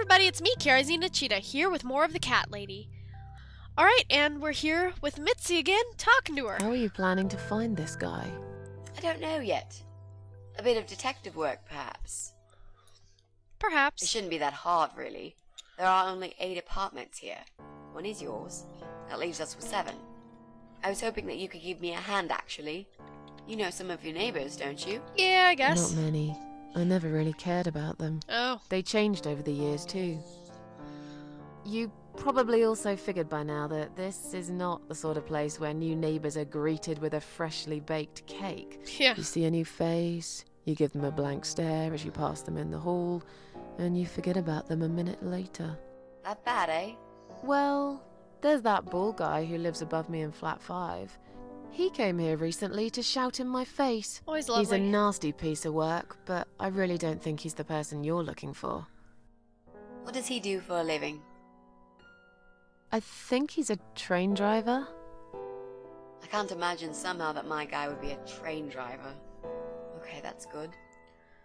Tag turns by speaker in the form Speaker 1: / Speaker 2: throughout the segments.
Speaker 1: everybody, it's me, Karazina Cheetah, here with more of the Cat Lady. Alright, and we're here with Mitzi again, talking to her.
Speaker 2: How are you planning to find this guy?
Speaker 3: I don't know yet. A bit of detective work, perhaps. It
Speaker 1: Perhaps.
Speaker 3: shouldn't be that hard, really. There are only 8 apartments here. One is yours. That leaves us with 7. I was hoping that you could give me a hand, actually. You know some of your neighbors, don't you?
Speaker 1: Yeah, I guess.
Speaker 2: Not many. I never really cared about them.
Speaker 1: Oh.
Speaker 2: They changed over the years, too. You probably also figured by now that this is not the sort of place where new neighbors are greeted with a freshly baked cake.
Speaker 1: Yeah.
Speaker 2: You see a new face, you give them a blank stare as you pass them in the hall, and you forget about them a minute later.
Speaker 3: That bad, eh?
Speaker 2: Well, there's that bald guy who lives above me in flat 5. He came here recently to shout in my face.
Speaker 1: Always
Speaker 2: He's a
Speaker 1: lovely.
Speaker 2: nasty piece of work, but I really don't think he's the person you're looking for.
Speaker 3: What does he do for a living?
Speaker 2: I think he's a train driver.
Speaker 3: I can't imagine somehow that my guy would be a train driver. Okay, that's good.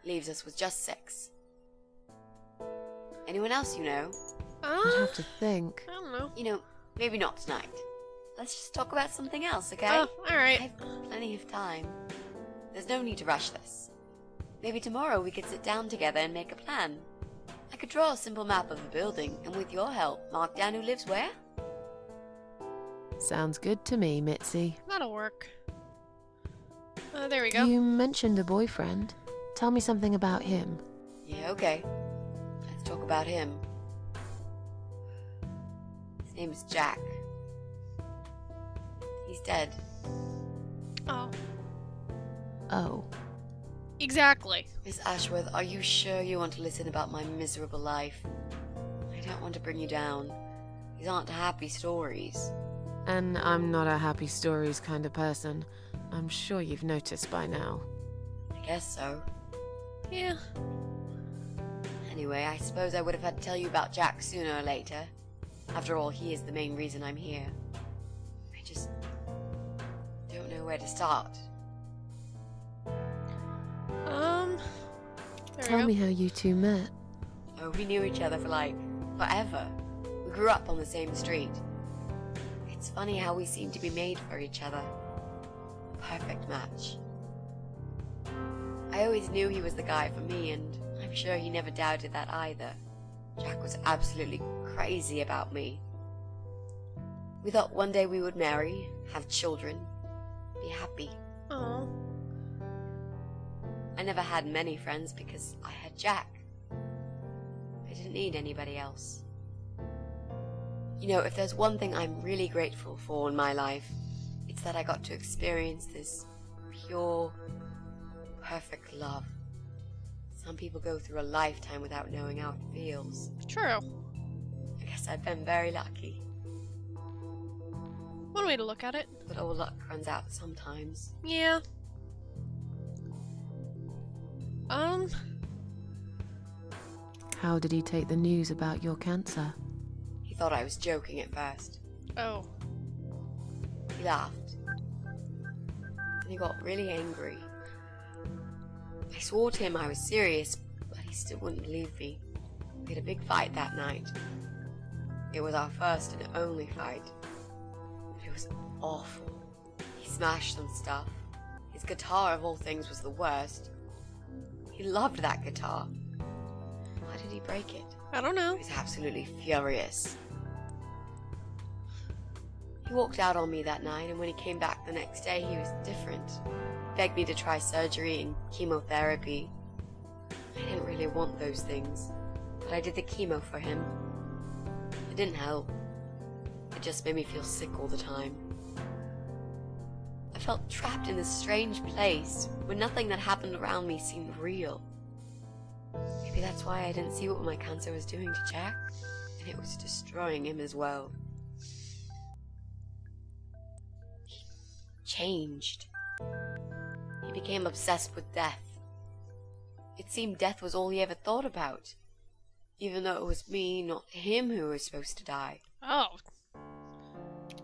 Speaker 3: Leaves us with just 6. Anyone else you know?
Speaker 2: I'd have to think.
Speaker 1: I don't know.
Speaker 3: You know, maybe not tonight. Let's just talk about something else, okay?
Speaker 1: Oh, alright.
Speaker 3: I have plenty of time. There's no need to rush this. Maybe tomorrow we could sit down together and make a plan. I could draw a simple map of the building, and with your help, mark down who lives where.
Speaker 2: Sounds good to me, Mitzi.
Speaker 1: That'll work. There we go.
Speaker 2: You mentioned a boyfriend. Tell me something about him.
Speaker 3: Yeah, okay. Let's talk about him. His name is Jack. He's dead.
Speaker 1: Oh.
Speaker 2: Oh.
Speaker 1: Exactly.
Speaker 3: Miss Ashworth, are you sure you want to listen about my miserable life? I don't want to bring you down. These aren't happy stories.
Speaker 2: And I'm not a happy stories kind of person. I'm sure you've noticed by now.
Speaker 3: I guess so.
Speaker 1: Yeah.
Speaker 3: Anyway, I suppose I would have had to tell you about Jack sooner or later. After all, he is the main reason I'm here. I just don't know where to start.
Speaker 1: There
Speaker 2: Tell
Speaker 1: we
Speaker 2: me
Speaker 1: go.
Speaker 2: how you two met.
Speaker 3: Oh, we knew each other for like forever. We grew up on the same street. It's funny how we seem to be made for each other. A perfect match. I always knew he was the guy for me, and I'm sure he never doubted that either. Jack was absolutely crazy about me. We thought one day we would marry, have children, be happy.
Speaker 1: Oh.
Speaker 3: I never had many friends because I had Jack. I didn't need anybody else. You know, if there's one thing I'm really grateful for in my life, it's that I got to experience this pure, perfect love. Some people go through a lifetime without knowing how it feels.
Speaker 1: True.
Speaker 3: I guess I've been very lucky,
Speaker 1: One way to look at it.
Speaker 3: but all luck runs out sometimes.
Speaker 1: Yeah.
Speaker 2: How did he take the news about your cancer?
Speaker 3: He thought I was joking at first.
Speaker 1: Oh.
Speaker 3: He laughed. And he got really angry. I swore to him I was serious, but he still wouldn't believe me. We had a big fight that night. It was our first and only fight. But it was awful. He smashed some stuff. His guitar, of all things, was the worst. He loved that guitar. Why did he break it?
Speaker 1: I don't know.
Speaker 3: He was absolutely furious. He walked out on me that night, and when he came back the next day, he was different. He begged me to try surgery and chemotherapy. I didn't really want those things, but I did the chemo for him. It didn't help. It just made me feel sick all the time. I felt trapped in this strange place where nothing that happened around me seemed real. Maybe that's why I didn't see what my cancer was doing to Jack, and it was destroying him as well. He changed. He became obsessed with death. It seemed death was all he ever thought about, even though it was me, not him, who was supposed to die.
Speaker 1: Oh.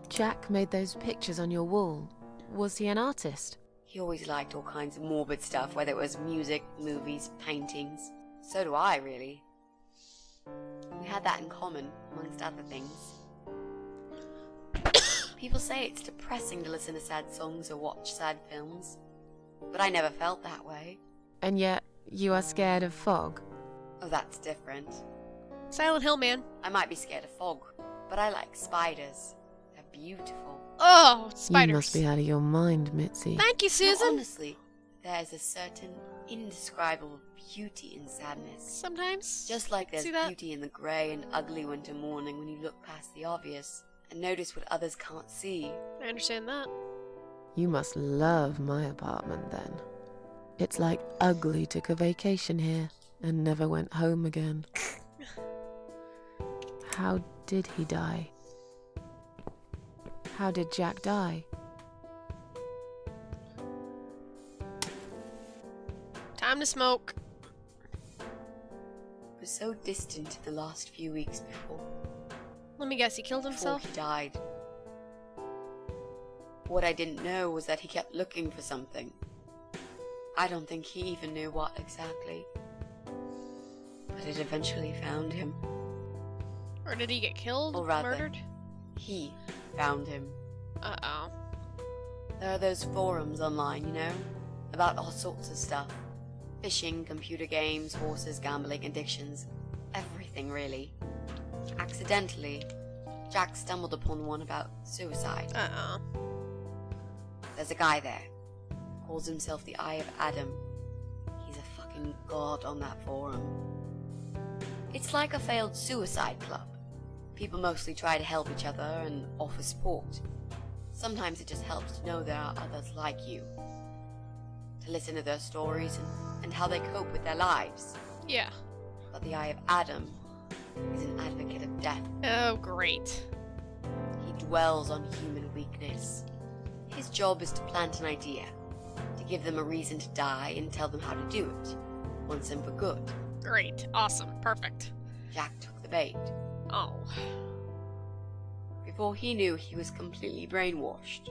Speaker 2: Jack made those pictures on your wall. Was he an artist?
Speaker 3: He always liked all kinds of morbid stuff, whether it was music, movies, paintings. So do I, really. We had that in common, amongst other things. People say it's depressing to listen to sad songs or watch sad films, but I never felt that way.
Speaker 2: And yet, you are scared of fog?
Speaker 3: Oh, that's different.
Speaker 1: Silent Hill, man.
Speaker 3: I might be scared of fog, but I like spiders. They're beautiful.
Speaker 1: Oh, spiders.
Speaker 2: You must be out of your mind, Mitzi.
Speaker 1: Thank you, Susan.
Speaker 3: No, honestly, there's a certain indescribable beauty in sadness.
Speaker 1: Sometimes.
Speaker 3: Just like there's
Speaker 1: See that?
Speaker 3: beauty in the grey and ugly winter morning when you look past the obvious and notice what others can't see.
Speaker 1: I understand that.
Speaker 2: You must love my apartment then. It's like Ugly took a vacation here and never went home again. How did he die? How did Jack die?
Speaker 1: Time to smoke.
Speaker 3: It was so distant in the last few weeks before
Speaker 1: Let me guess, he killed himself?
Speaker 3: he died. What I didn't know was that he kept looking for something. I don't think he even knew what exactly. But it eventually found him.
Speaker 1: Or did he get killed?
Speaker 3: Or rather,
Speaker 1: Murdered?
Speaker 3: he found him.
Speaker 1: Uh-oh.
Speaker 3: There are those forums online, you know? About all sorts of stuff. Fishing, computer games, horses, gambling, addictions. Everything, really. Accidentally, Jack stumbled upon one about suicide.
Speaker 1: Uh-oh.
Speaker 3: There's a guy there. Calls himself the Eye of Adam. He's a fucking god on that forum. It's like a failed suicide club. People mostly try to help each other and offer support. Sometimes it just helps to know there are others like you. To listen to their stories and how they cope with their lives.
Speaker 1: Yeah.
Speaker 3: But the Eye of Adam is an advocate of death.
Speaker 1: Oh, great.
Speaker 3: He dwells on human weakness. His job is to plant an idea, to give them a reason to die and tell them how to do it, once and for good.
Speaker 1: Great. Awesome. Perfect.
Speaker 3: Jack took the bait.
Speaker 1: Oh.
Speaker 3: Before he knew, he was completely brainwashed.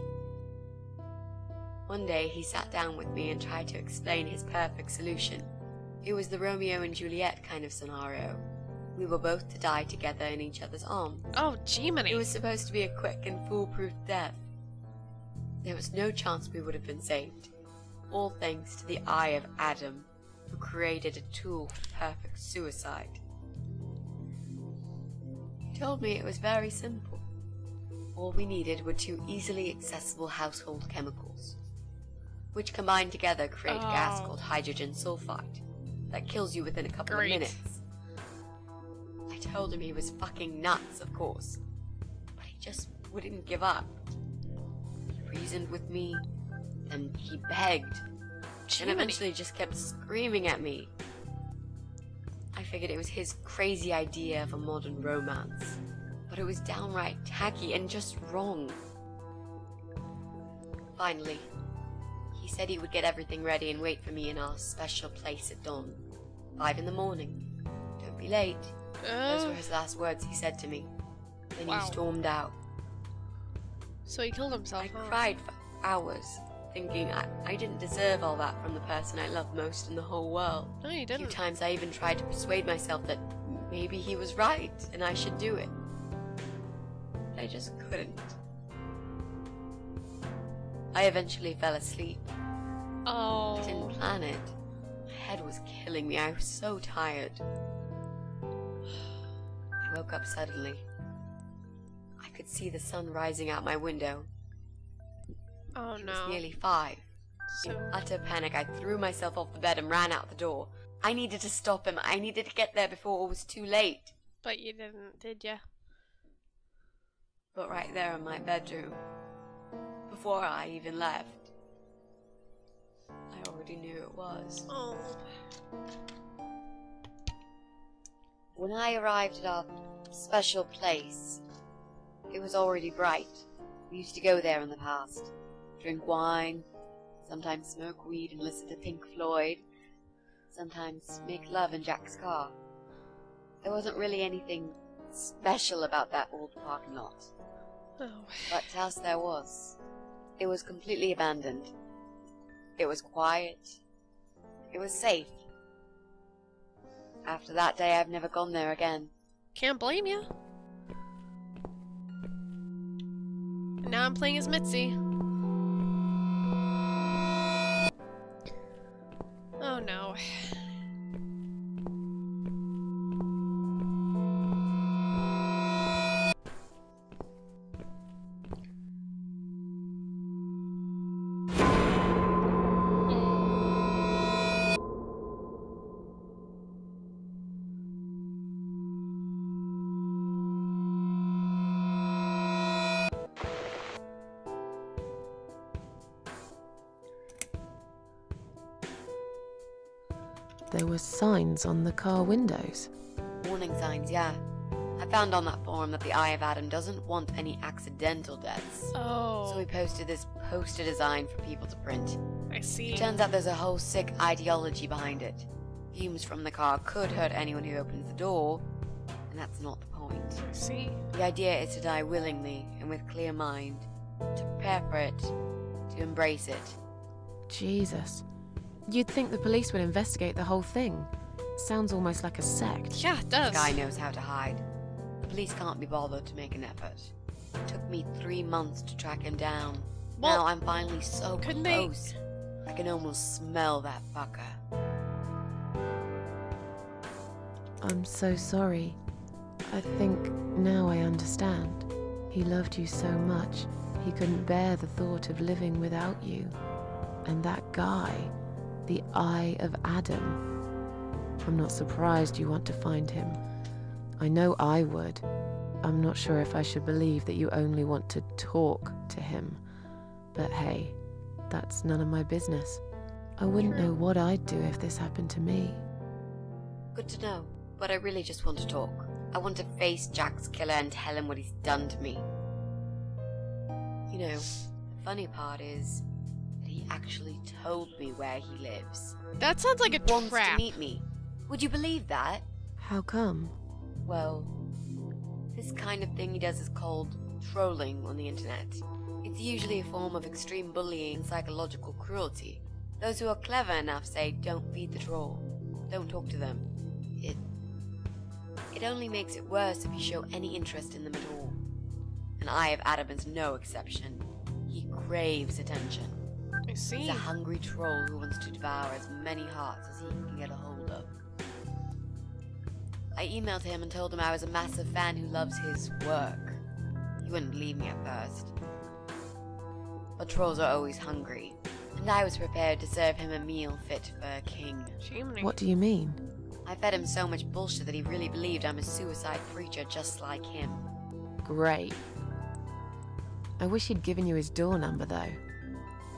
Speaker 3: One day he sat down with me and tried to explain his perfect solution. It was the Romeo and Juliet kind of scenario. We were both to die together in each other's arms.
Speaker 1: Oh, Jiminy.
Speaker 3: It was supposed to be a quick and foolproof death. There was no chance we would have been saved. All thanks to the Eye of Adam, who created a tool for perfect suicide. He told me it was very simple. All we needed were 2 easily accessible household chemicals, which combined together create a gas called hydrogen sulfide that kills you within a couple of minutes. I told him he was fucking nuts, of course, but he just wouldn't give up. He reasoned with me, and he begged, and eventually just kept screaming at me. I figured it was his crazy idea of a modern romance, but it was downright tacky and just wrong. Finally, he said he would get everything ready and wait for me in our special place at dawn. 5 in the morning. Don't be late. Those were his last words he said to me. Then he stormed out.
Speaker 1: So he killed himself,
Speaker 3: I
Speaker 1: huh?
Speaker 3: cried for hours, thinking I didn't deserve all that from the person I loved most in the whole world.
Speaker 1: No, you
Speaker 3: A few
Speaker 1: didn't.
Speaker 3: times I even tried to persuade myself that maybe he was right and I should do it. I just couldn't. I eventually fell asleep. I didn't
Speaker 1: Oh.
Speaker 3: plan it. My head was killing me. I was so tired. I woke up suddenly. I could see the sun rising out my window.
Speaker 1: Oh,
Speaker 3: It
Speaker 1: no.
Speaker 3: was nearly 5. In
Speaker 1: So,
Speaker 3: utter panic, I threw myself off the bed and ran out the door. I needed to stop him. I needed to get there before it was too late.
Speaker 1: but you didn't, did ya?
Speaker 3: But right there in my bedroom, before I even left, I already knew it was.
Speaker 1: Oh.
Speaker 3: When I arrived at our special place, it was already bright. We used to go there in the past, drink wine, sometimes smoke weed and listen to Pink Floyd, sometimes make love in Jack's car. There wasn't really anything special about that old parking lot,
Speaker 1: Oh.
Speaker 3: but to us there was. It was completely abandoned. It was quiet. It was safe. After that day, I've never gone there again.
Speaker 1: Can't blame you. And now I'm playing as Mitzi. Oh no.
Speaker 2: There were signs on the car windows.
Speaker 3: Warning signs, yeah. I found on that forum that the Eye of Adam doesn't want any accidental deaths.
Speaker 1: Oh.
Speaker 3: So we posted this poster design for people to print.
Speaker 1: I see.
Speaker 3: Turns out there's a whole sick ideology behind it. Fumes from the car could hurt anyone who opens the door, and that's not the point.
Speaker 1: I see.
Speaker 3: The idea is to die willingly and with clear mind, to prepare for it, to embrace it.
Speaker 2: Jesus. You'd think the police would investigate the whole thing. Sounds almost like a sect.
Speaker 1: Yeah, it does.
Speaker 3: The guy knows how to hide. The police can't be bothered to make an effort. It took me 3 months to track him down.
Speaker 1: Well,
Speaker 3: now I'm finally so
Speaker 1: couldn't
Speaker 3: close. I can almost smell that fucker.
Speaker 2: I'm so sorry. I think now I understand. He loved you so much, he couldn't bear the thought of living without you. And that guy, the Eye of Adam. I'm not surprised you want to find him. I know I would. I'm not sure if I should believe that you only want to talk to him. But hey, that's none of my business. I wouldn't know what I'd do if this happened to me.
Speaker 3: Good to know, but I really just want to talk. I want to face Jack's killer and tell him what he's done to me. You know, the funny part is that he actually told me where he lives.
Speaker 1: That sounds like a
Speaker 3: He wants to
Speaker 1: trap.
Speaker 3: meet me. Would you believe that?
Speaker 2: How come?
Speaker 3: Well, this kind of thing he does is called trolling on the internet. It's usually a form of extreme bullying and psychological cruelty. Those who are clever enough say, don't feed the troll. Don't talk to them. It only makes it worse if you show any interest in them at all. And Eye of Adam is no exception. He craves attention.
Speaker 1: I see.
Speaker 3: He's a hungry troll who wants to devour as many hearts as he can get a hold of. I emailed him and told him I was a massive fan who loves his work. He wouldn't believe me at first. But trolls are always hungry, and I was prepared to serve him a meal fit for a king.
Speaker 1: Chimney.
Speaker 2: What do you mean?
Speaker 3: I fed him so much bullshit that he really believed I'm a suicide preacher just like him.
Speaker 2: Great. I wish he'd given you his door number, though.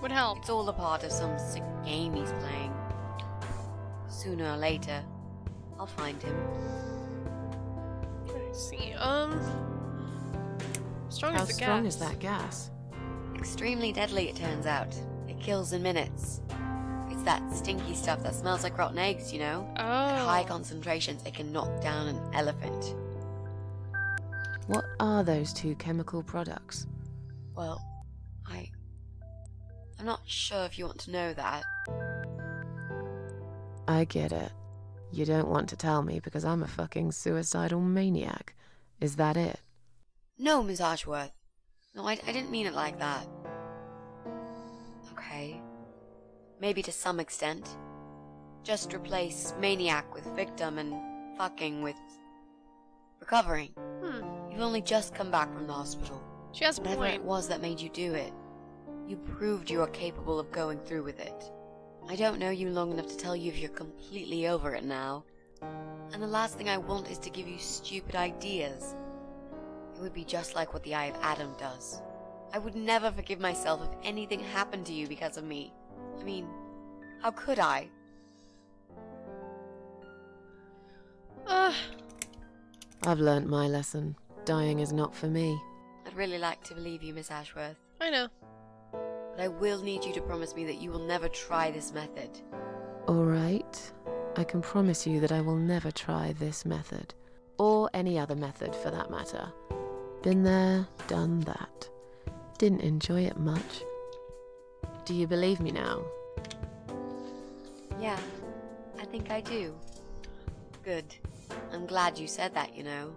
Speaker 1: Would help.
Speaker 3: It's all a part of some sick game he's playing. Sooner or later, I'll find him.
Speaker 1: I see. Strong
Speaker 2: How
Speaker 1: as the
Speaker 2: strong
Speaker 1: gas.
Speaker 2: is that gas?
Speaker 3: Extremely deadly, it turns out. It kills in minutes. It's that stinky stuff that smells like rotten eggs, you know?
Speaker 1: Oh.
Speaker 3: At high concentrations, it can knock down an elephant.
Speaker 2: What are those two chemical products?
Speaker 3: Well, I'm not sure if you want to know that.
Speaker 2: I get it. You don't want to tell me because I'm a fucking suicidal maniac. Is that it?
Speaker 3: No, Miss Ashworth. No, I didn't mean it like that. Okay. Maybe to some extent. Just replace maniac with victim and fucking with recovering. You've only just come back from the hospital.
Speaker 1: She has a
Speaker 3: Whatever it
Speaker 1: point.
Speaker 3: was that made you do it, you proved you are capable of going through with it. I don't know you long enough to tell you if you're completely over it now. And the last thing I want is to give you stupid ideas. It would be just like what the Eye of Adam does. I would never forgive myself if anything happened to you because of me. I mean, how could I?
Speaker 2: I've learnt my lesson. Dying is not for me.
Speaker 3: I'd really like to believe you, Miss Ashworth.
Speaker 1: I know.
Speaker 3: But I will need you to promise me that you will never try this method.
Speaker 2: All right. I can promise you that I will never try this method. Or any other method, for that matter. Been there, done that. Didn't enjoy it much. Do you believe me now?
Speaker 3: Yeah, I think I do. Good. I'm glad you said that, you know.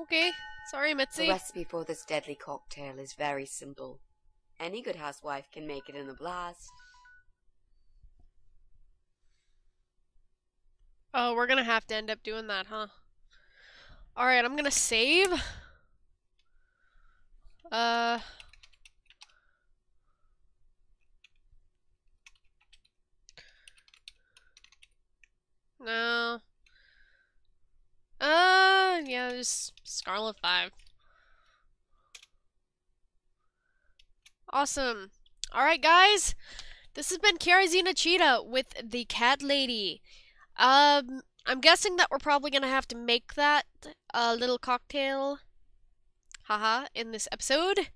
Speaker 1: Okay. Sorry,
Speaker 3: The
Speaker 1: Mitzi.
Speaker 3: recipe for this deadly cocktail is very simple. Any good housewife can make it in a blast.
Speaker 1: Oh, we're gonna have to end up doing that, huh? Alright, I'm gonna save. No. Yeah, just Scarlet 5. Awesome. Alright, guys. This has been Kiarazina Cheetah with the Cat Lady. I'm guessing that we're probably gonna have to make that little cocktail, haha, in this episode.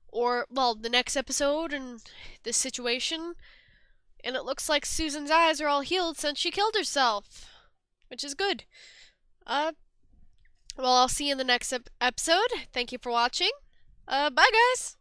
Speaker 1: Or, well, the next episode in this situation. And it looks like Susan's eyes are all healed since she killed herself. Which is good. Well, I'll see you in the next episode. Thank you for watching. Bye, guys!